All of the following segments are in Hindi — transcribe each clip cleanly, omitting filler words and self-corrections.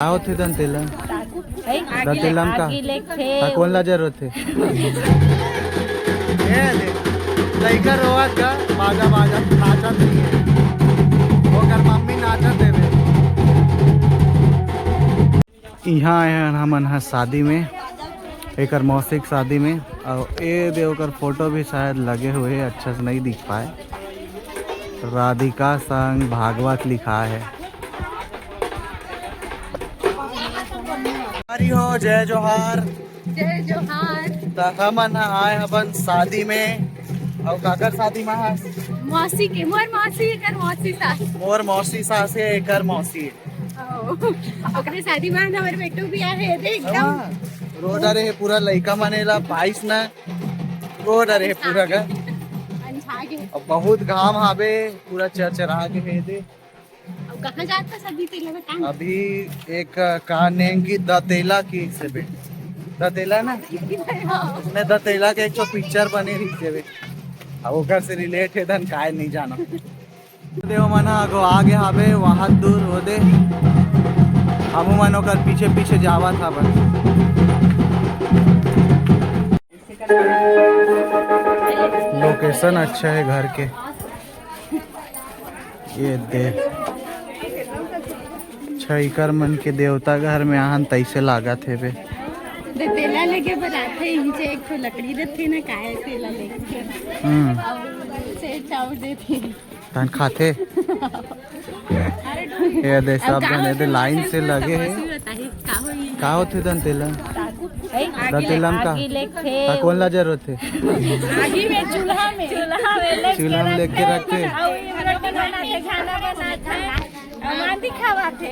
का होते दंतेला दंतेलाम का कोणला जरूरत है लड़का रोवत का बाजा बाजा नाचत नहीं है ओकर मम्मी नाचत है यहाँ आए हैं हमन हा शादी में एकर मौसिक शादी में और ए देवकर फोटो भी शायद लगे हुए हैं अच्छा से नहीं दिख पाए राधिका संग भागवत लिखा है हरी हो जय जोहार हमन आए अपन शादी में और काकर शादी में मौसी के मोर मौसी कर मौसी सास मोर मौसी सास है एकर मौसी ओकरे शादी में हमर बेटू भी आए रे एकदम रोड अरे पूरा लइका मनेला 22 ना रोड अरे पूरा का और बहुत घाम हावे पूरा चरचरा के है दे अब कहां जाता शादी तेला में काम अभी एक कानेंगी दतेला की से बे दतेला ना उसने दतेला के एक पिक्चर बने रही से बे अब ओकर से रिलेट है धन काय नहीं जाना देव मना आगो आगे हावे वहां दूर हो दे हम मनो कर पीछे पीछे जावा था बस लोकेशन अच्छा है घर के ये दे छईकर मन के देवता घर में आहन तैसे लागत है बे तेला लेके बनाते इनसे एक तो लकड़ी देते ना काहे तेला लेके से चाव देते तन खाते ये दे सब जने दे लाइन से लगे हैं का होते दन तेला दतेलाम का कोणला जरूरत है आगी में चूल्हा में लेके रखते खाना बनाते हमार दिखावाते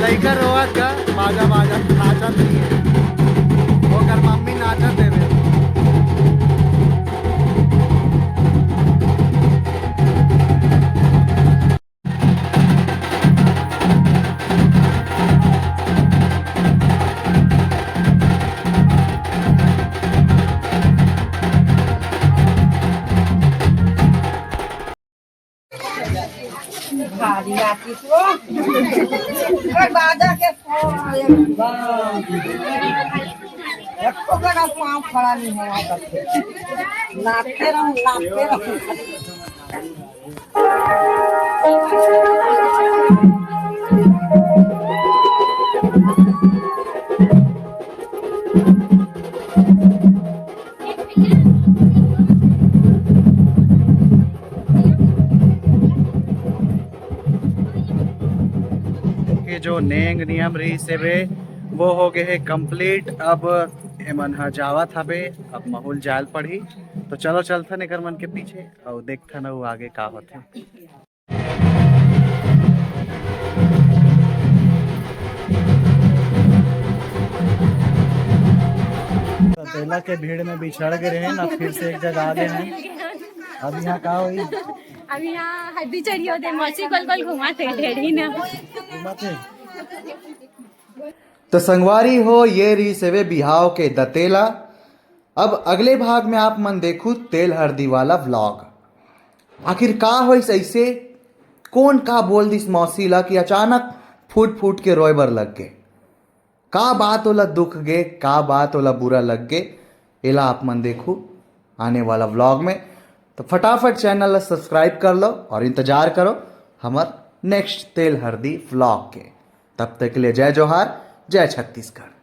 लड़का रोवत का बाजा बाजा नाचत नहीं है ओकर मम्मी नाचत है बाजा के पाँव खड़ा नहीं है नाचते रहूं जो नेंग नियम रही से वे वो हो गए है कंप्लीट। अब एमन हा जावत हबे, अब माहौल जाल पड़ी तो चलो चलता निकर मन के पीछे और देखता ना वो आगे का होते। दतेला के भीड़ में बिछड़ गए हैं ना, फिर से एक जगह आ गए हैं। अब यहाँ का हुई अब यहाँ हड्डी चढ़ी होते मौसी गोल गोल घुमाते ढेड़ी ना। घुमाते। तो संगवारी हो ये रही सेवे बिहाव के दतेला। अब अगले भाग में आप मन देखू तेल हरदी वाला व्लॉग। आखिर का हो ऐसे कौन का बोल दिस मौसी ला कि अचानक फूट फूट के रोए बर लग गए, का बात ओला दुख गे, का बात ओला बुरा लग गे, एला आप मन देखू आने वाला व्लॉग में। तो फटाफट चैनल ला सब्सक्राइब कर लो और इंतजार करो हमार नेक्स्ट तेल हरदी व्लॉग के। तब तक के लिए जय जोहार, जय छत्तीसगढ़।